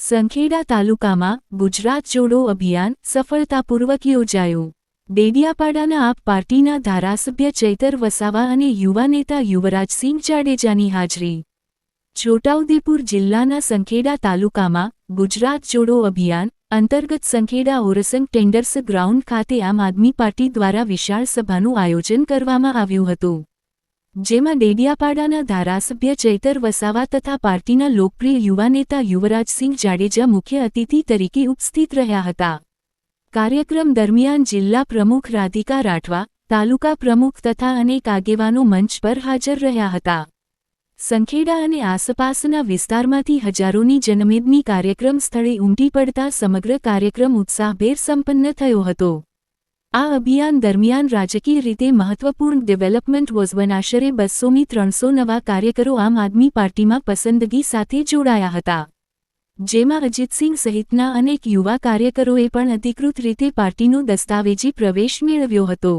સંખેડા તાલુકામાં ગુજરાત જોડો અભિયાન સફળતાપૂર્વક યોજાયું। ડેડિયાપાડાના આપ પાર્ટીના ધારાસભ્ય ચૈતર વસાવા અને યુવા નેતા યુવરાજસિંહ જાડેજાની હાજરી। છોટાઉદેપુર જિલ્લાના સંખેડા તાલુકામાં ગુજરાત જોડો અભિયાન અંતર્ગત સંખેડા ઓરસંગ ટેન્ડર્સ ગ્રાઉન્ડ ખાતે આમ આદમી પાર્ટી દ્વારા વિશાળ સભાનું આયોજન કરવામાં આવ્યું હતું, જેમાં ડેડિયાપાડાના ધારાસભ્ય ચૈતર વસાવા તથા પાર્ટીના લોકપ્રિય યુવા નેતા યુવરાજસિંહ જાડેજા મુખ્ય અતિથિ તરીકે ઉપસ્થિત રહ્યા હતા। કાર્યક્રમ દરમિયાન જિલ્લા પ્રમુખ રાધિકા રાઠવા, તાલુકા પ્રમુખ તથા અનેક આગેવાનો મંચ પર હાજર રહ્યા હતા। સંખેડા અને આસપાસના વિસ્તારમાંથી હજારોની જનમેદની કાર્યક્રમ સ્થળે ઉમટી પડતા સમગ્ર કાર્યક્રમ ઉત્સાહભેર સંપન્ન થયો હતો। આ અભિયાન દરમિયાન રાજકીય રીતે મહત્વપૂર્ણ ડેવલપમેન્ટ વોઝવન આશરે 200થી 300 નવા કાર્યકરો આમ આદમી પાર્ટીમાં પસંદગી સાથે જોડાયા હતા, જેમાં અજીતસિંહ સહિતના અનેક યુવા કાર્યકરોએ પણ અધિકૃત રીતે પાર્ટીનો દસ્તાવેજી પ્રવેશ મેળવ્યો હતો।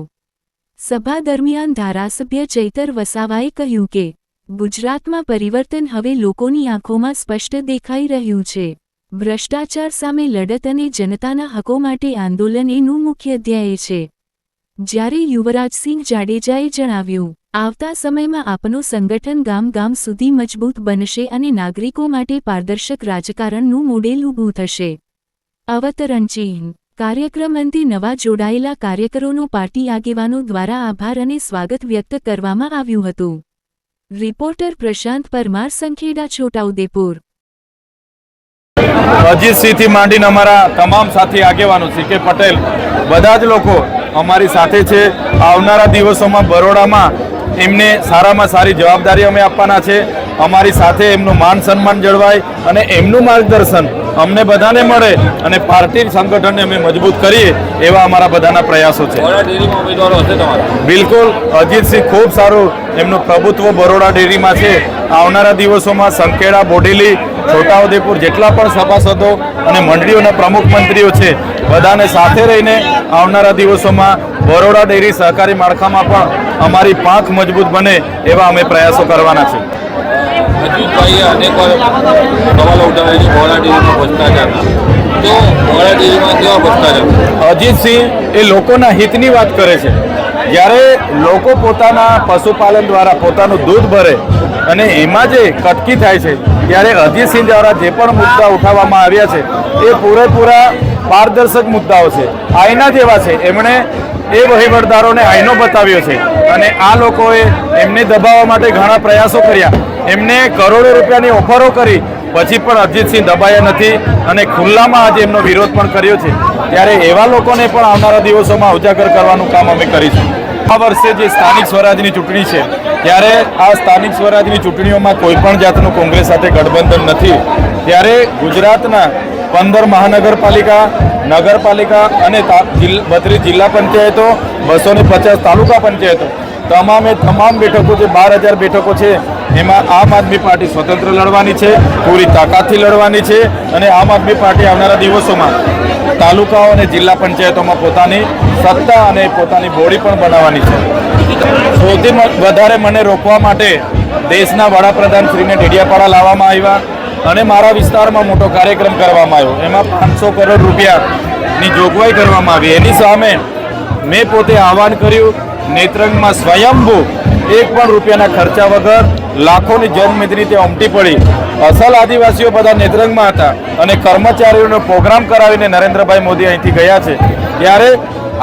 સભા દરમિયાન ધારાસભ્ય ચૈતર વસાવાએ કહ્યું કે ગુજરાતમાં પરિવર્તન હવે લોકોની આંખોમાં સ્પષ્ટ દેખાઈ રહ્યું છે। ભ્રષ્ટાચાર સામે લડત અને જનતાના હકો માટે આંદોલન એનું મુખ્ય ધ્યેય છે। જ્યારે યુવરાજસિંહ જાડેજાએ જણાવ્યું, આવતા સમયમાં આપનું સંગઠન ગામ ગામ સુધી મજબૂત બનશે અને નાગરિકો માટે પારદર્શક રાજકારણનું મોડેલ ઊભું થશે। અવતરણ ચિહ્ન કાર્યક્રમ અંતે નવા જોડાયેલા કાર્યકરોનો પાર્ટી આગેવાનો દ્વારા આભાર અને સ્વાગત વ્યક્ત કરવામાં આવ્યું હતું। રિપોર્ટર પ્રશાંત પરમાર, સંખેડા, છોટાઉદેપુર। અજીતસિંહ થી માંડીને અમારા તમામ સાથી આગેવાનો સીકે પટેલ બધા જ લોકો અમારી સાથે છે। આવનારા દિવસોમાં બરોડામાં એમને સારામાં સારી જવાબદારી અમે આપવાના છે। અમારી સાથે એમનું માન સન્માન જળવાય અને એમનું માર્ગદર્શન અમને બધાને મળે અને પાર્ટી સંગઠનને અમે મજબૂત કરીએ એવા અમારા બધાના પ્રયાસો છે। બિલકુલ, અજીતસિંહ ખૂબ સારું એમનું પ્રભુત્વ બરોડા ડેરીમાં છે। આવનારા દિવસોમાં સંખેડા, બોડેલી, છોટાઉદેપુર જેટલા પણ સભાસદો અને મંડળીઓના પ્રમુખ મંત્રીઓ છે બધાને સાથે રહીને આવનારા દિવસોમાં બરોડા ડેરી સહકારી માળખામાં પણ અમારી પાંખ મજબૂત બને એવા અમે પ્રયાસો કરવાના છે। અજીતભાઈએ અનેક સવાલો ઉઠાવ્યા છે બરોડા ડેરીમાં ભ્રષ્ટાચારના, તો બરોડા ડેરીમાં કેવા ભ્રષ્ટાચાર? અજીતસિંહ એ લોકોના હિતની વાત કરે છે। જ્યારે લોકો પોતાના પશુપાલન દ્વારા પોતાનું દૂધ ભરે અને એમાં જે કટકી થાય છે ત્યારે અજીતસિંહ દ્વારા જે પણ મુદ્દા ઉઠાવવામાં આવ્યા છે એ પૂરેપૂરા પારદર્શક મુદ્દાઓ છે, આઈના જેવા છે। એમણે એ વહીવટદારોને આઈનો બતાવ્યો છે અને આ લોકોએ એમને દબાવવા માટે ઘણા પ્રયાસો કર્યા। એમને કરોડો રૂપિયાની ઓફરો કરી, પછી પણ અજીતસિંહ દબાયા નથી અને ખુલ્લામાં આજે એમનો વિરોધ પણ કર્યો છે। ત્યારે એવા લોકોને પણ આવનારા દિવસોમાં ઉજાગર કરવાનું કામ અમે કરીશું। આ વર્ષે જે સ્થાનિક સ્વરાજની ચૂંટણી છે ત્યારે આ સ્થાનિક સ્વરાજની ચૂંટણીઓમાં કોઈ પણ જાતનું કોંગ્રેસ સાથે ગઠબંધન નથી। ત્યારે ગુજરાતના 15 મહાનગરપાલિકા, નગરપાલિકા અને 32 જિલ્લા પંચાયતો, 250 તાલુકા પંચાયતો, તમામ બેઠકો જે 12,000 બેઠકો છે એમાં આમ આદમી પાર્ટી સ્વતંત્ર લડવાની છે, પૂરી તાકાતથી લડવાની છે અને આમ આદમી પાર્ટી આવનારા દિવસોમાં તાલુકાઓ અને જિલ્લા પંચાયતોમાં પોતાની સત્તા અને પોતાની બોડી પણ બનાવવાની છે। સૌથી વધારે મને રોકવા માટે દેશના વડાપ્રધાન શ્રીને ડેડિયાપાડા લાવવામાં આવ્યા અને મારા વિસ્તારમાં મોટો કાર્યક્રમ કરવામાં આવ્યો। એમાં 500 કરોડ રૂપિયાની જોગવાઈ કરવામાં આવી। એની સામે મેં પોતે આહવાન કર્યું, નેત્રંગમાં સ્વયંભૂ 1 પણ રૂપિયાના ખર્ચા વગર લાખોની જનમેદની ત્યાં ઉમટી પડી। અસલ આદિવાસીઓ બધા નેત્રંગમાં હતા અને કર્મચારીઓનો પ્રોગ્રામ કરાવીને નરેન્દ્રભાઈ મોદી અહીંથી ગયા છે। ત્યારે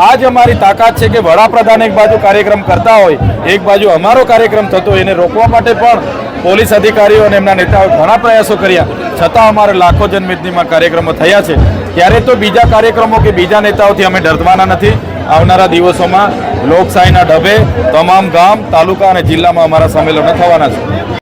આ જ અમારી તાકાત છે કે વડાપ્રધાન એક બાજુ કાર્યક્રમ કરતા હોય, એક બાજુ અમારો કાર્યક્રમ થતો હોય, એને રોકવા માટે પણ પોલીસ અધિકારીઓ અને એમના નેતાઓએ ઘણા પ્રયાસો કર્યા, છતાં અમારે લાખો જનમેદનીમાં કાર્યક્રમો થયા છે। ત્યારે તો બીજા કાર્યક્રમો કે બીજા નેતાઓથી અમે ડરવાના નથી। આવનારા દિવસોમાં લોકશાહીના ઢબે તમામ ગામ, તાલુકા અને જિલ્લામાં અમારા સંમેલનો થવાના છે।